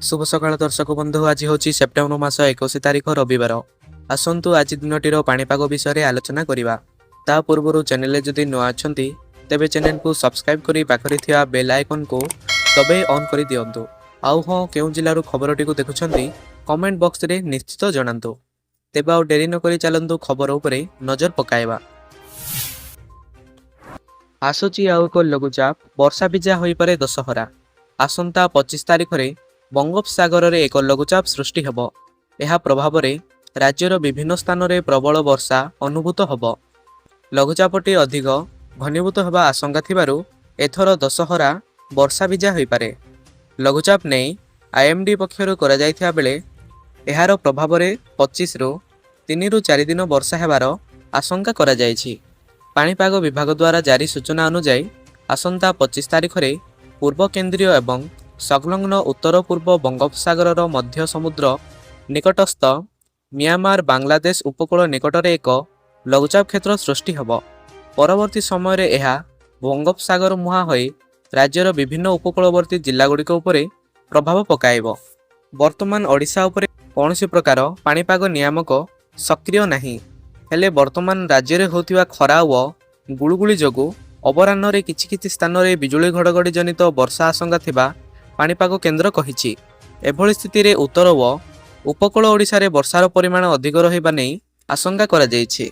शुभ सकाळ दर्शक बंधु। आज हूँ सेप्टेम्बर मास 21 तारिख रविवार। आसतु आज दिनटीर पाणीपाग विषय आलोचना करवा। ता पूर्व चैनल जदि नुआ अच्छी तेज चैनल को सब्सक्राइब कर पाखरे थिया बेल आइकन को दबे ऑन कर दिंतु। आउ हाँ केउ जिलूर खबरटी को देखुंट कमेंट बॉक्स रे निश्चित जनातु। तेज आउ डेरी नक चलतु खबर उपरे नजर पकाइबा। आसुची आउ एक लघुचाप वर्षा भिजा हो पारे दशहरा। आसंता 25 तारिख में बंगोपसागर में एक लघुचाप सृष्टि हेब। यह प्रभाव में राज्यर विभिन्न स्थान में प्रबल वर्षा अनुभूत होब। लघुचापटी अधिक घनीभूत होगा आशंका थिबारु एथर दशहरा वर्षा भिजा हो पारे। लघुचाप नहीं आईएमडी पक्षर करा जायथिया बेले एहार प्रभाव में 25 रु 3 रु 4 दिन वर्षा हेबार आशंका करा जायछि। पाणीपाग विभाग द्वारा जारी सूचना अनुसार आसंता 25 तारिख में पूर्व केन्द्रीय एवं संलग्न उत्तर पूर्व बंगोपसागर मध्य समुद्र निकटस्थ म्यांमार बांग्लादेश उपकूल निकटर एक लघुचाप क्षेत्र सृष्टि हेब। परवर्ती समय यह बंगोपसागर मुहां होई राज्यर विभिन्न उपकूलवर्ती जिलागुड़िक उपरे प्रभाव पकाइब। वर्तमान ओडिशा उपरे कौनसी प्रकार पाणीपाग नियामक सक्रिय नहीं। हेले वर्तमान राज्य में होतिबा खरा व गुळुगुळी जोगु अपराह्न रे किछि स्थान में बिजुली घड़घड़ी जनित वर्षा आशंका थिबा पाणीपाग केन्द्र कहिछि। एभली स्थिति रे उत्तर व उपकूल ओडिशा रे वर्षार परिमाण अधिक रहिबा नै आशंका करा जायछि।